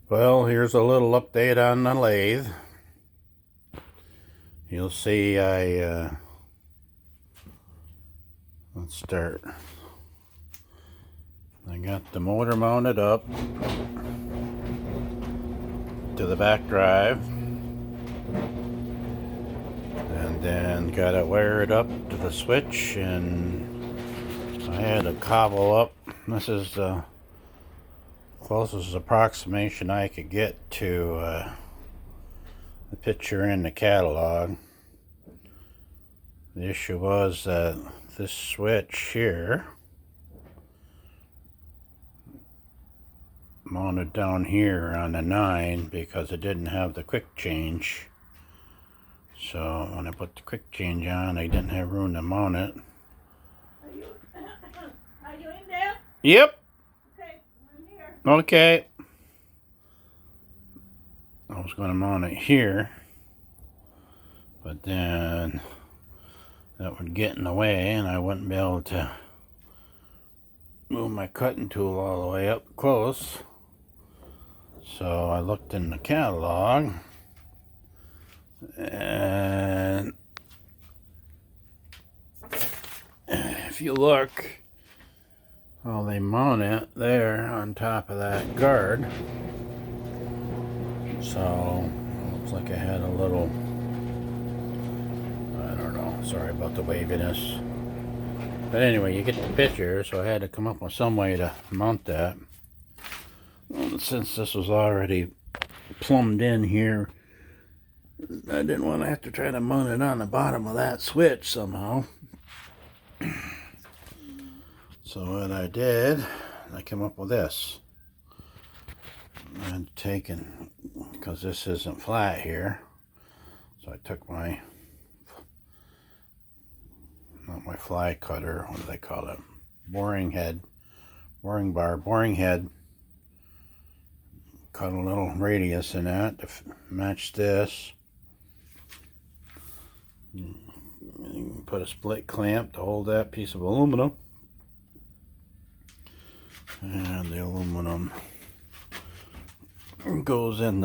Well, here's a little update on the lathe. You'll see let's start. I got the motor mounted up to the back drive, and then got it wired up to the switch, and I had to cobble up. This is the closest approximation I could get to the picture in the catalog. The issue was that this switch here mounted down here on the 9 because it didn't have the quick change. So when I put the quick change on, I didn't have room to mount it. Are you in there? Yep. Okay, I'm here. Okay. I was going to mount it here, but then that would get in the way and I wouldn't be able to move my cutting tool all the way up close. So I looked in the catalog, and if you look how they mount it there on top of that guard, so it looks like I had a little, I don't know, sorry about the waviness, but anyway, you get the picture. So I had to come up with some way to mount that. Well, since this was already plumbed in here, I didn't want to have to try to mount it on the bottom of that switch somehow. So what I did, I came up with this. I'd taken, because this isn't flat here, so I took my, not my fly cutter, what do they call it? Boring head, boring bar, boring head. Cut a little radius in that to match this. Put a split clamp to hold that piece of aluminum. And the aluminum goes in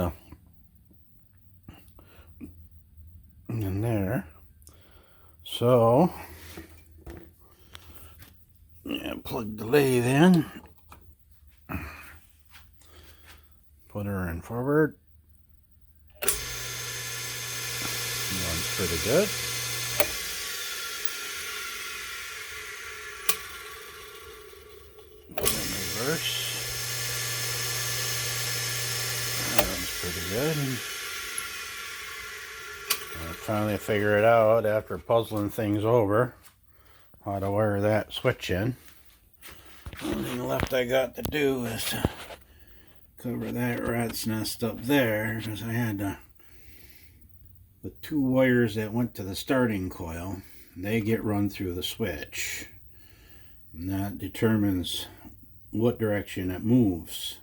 there. So yeah, plug the lathe in. Put her in forward. Runs pretty good. Put in reverse. That runs pretty good. I finally figured it out after puzzling things over how to wire that switch in. The only thing left I got to do is to cover that rat's nest up there, because I had the two wires that went to the starting coil, they get run through the switch, and that determines what direction it moves,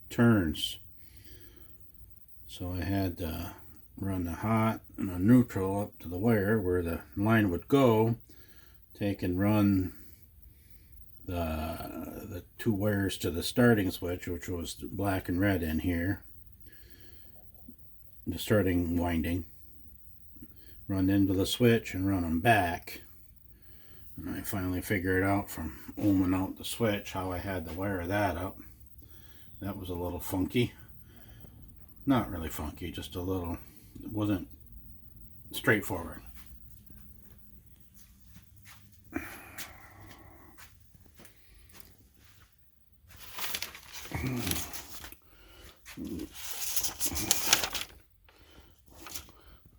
turns. So I had to run the hot and the neutral up to the wire where the line would go, take and run the two wires to the starting switch, which was black and red in here, the starting winding, run into the switch and run them back. And I finally figured out from ohming out the switch how I had to wire that up. That was a little funky. Not really funky, just a little, it wasn't straightforward.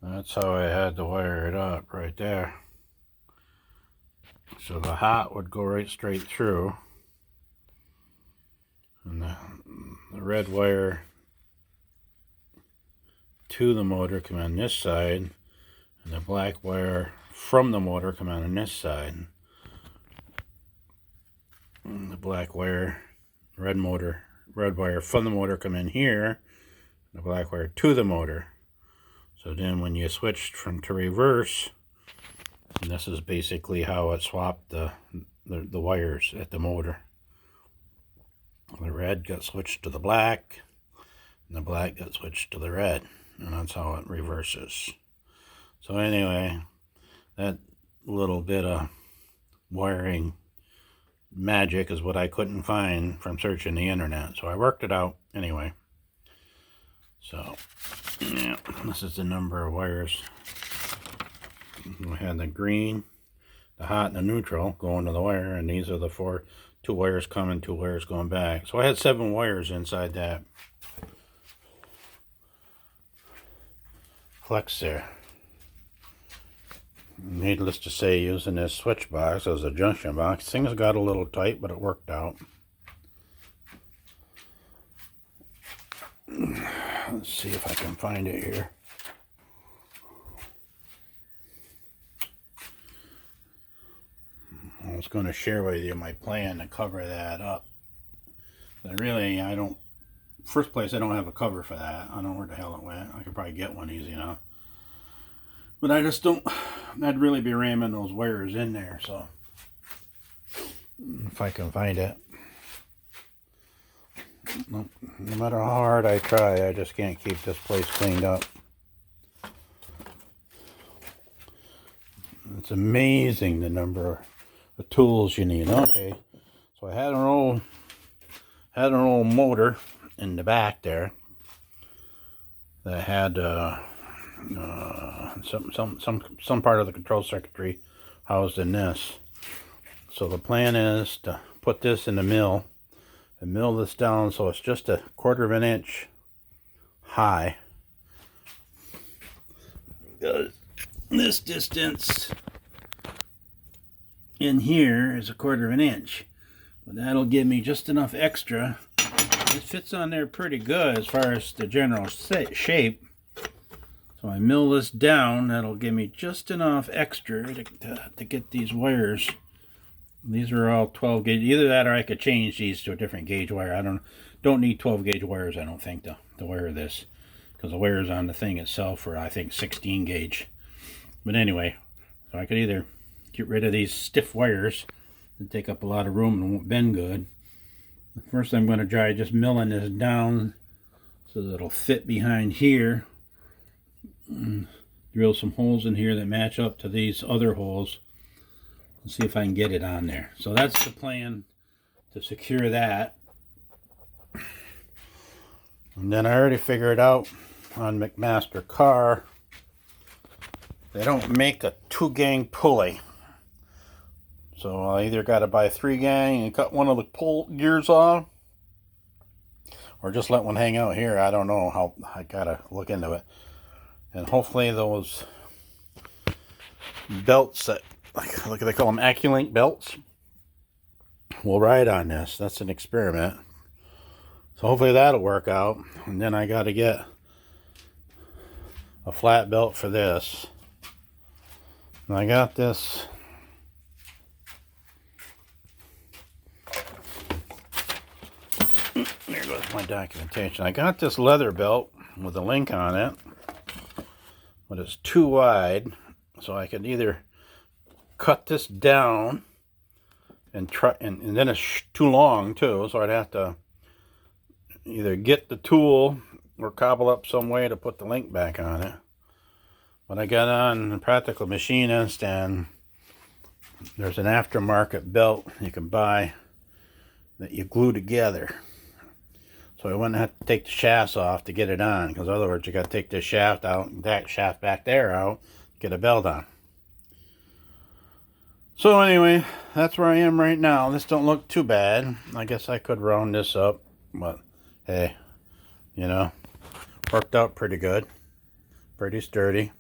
That's how I had to wire it up right there. So the hot would go right straight through, and the red wire to the motor come on this side, and the black wire from the motor come on this side. And the black wire, red wire from the motor come in here, the black wire to the motor. So then when you switched to reverse, and this is basically how it swapped the wires at the motor. The red got switched to the black, and the black gets switched to the red, and that's how it reverses. So anyway, that little bit of wiring magic is what I couldn't find from searching the internet, so I worked it out anyway. So yeah, this is the number of wires. We had the green, the hot, and the neutral going to the wire, and these are the two wires coming, 2 wires going back. So I had 7 wires inside that flex there. Needless to say, using this switch box as a junction box, things got a little tight, but it worked out. Let's see if I can find it here. I was going to share with you my plan to cover that up. But really, first place, I don't have a cover for that. I don't know where the hell it went. I could probably get one easy enough. But I just don't, I'd really be ramming those wires in there, so. If I can find it. No matter how hard I try, I just can't keep this place cleaned up. It's amazing the number of tools you need. Okay, so I had an old motor in the back there that had some part of the control circuitry housed in this. So the plan is to put this in the mill and mill this down so it's just a 1/4 of an inch high. This distance in here is a 1/4 of an inch, but that'll give me just enough extra. It fits on there pretty good as far as the general shape. So I mill this down, that'll give me just enough extra to get these wires. These are all 12 gauge. Either that or I could change these to a different gauge wire. I don't need 12 gauge wires, I don't think, to wire this, because the wires on the thing itself are, I think, 16 gauge. But anyway, so I could either get rid of these stiff wires that take up a lot of room and won't bend good. First, I'm going to try just milling this down so that it'll fit behind here. Drill some holes in here that match up to these other holes and see if I can get it on there. So that's the plan to secure that. And then I already figured out on McMaster car, they don't make a 2-gang pulley. So I either got to buy a 3-gang and cut one of the pull gears off, or just let one hang out here. I don't know how. I got to look into it. And hopefully those belts that, like they call them AccuLink belts, will ride on this. That's an experiment. So hopefully that'll work out. And then I got to get a flat belt for this. And I got this. There goes my documentation. I got this leather belt with a link on it, but it's too wide, so I could either cut this down and try, and then it's too long too, so I'd have to either get the tool or cobble up some way to put the link back on it. But I got on the Practical Machinist, and there's an aftermarket belt you can buy that you glue together. So I wouldn't have to take the shafts off to get it on, because otherwise you got to take this shaft out and that shaft back there out, get a belt on. So anyway, that's where I am right now. This don't look too bad. I guess I could round this up, but hey, you know, worked out pretty good, pretty sturdy.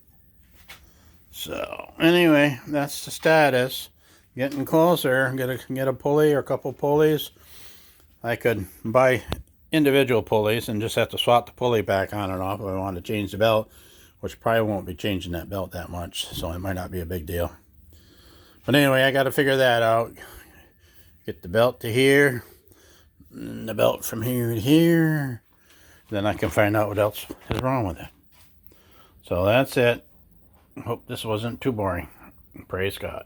So anyway, that's the status. Getting closer. Get a pulley or a couple pulleys. I could buy individual pulleys and just have to swap the pulley back on and off if I want to change the belt, which probably won't be changing that belt that much, so it might not be a big deal. But anyway, I got to figure that out. Get the belt to here, and the belt from here to here. Then I can find out what else is wrong with it. So that's it. Hope this wasn't too boring. Praise God.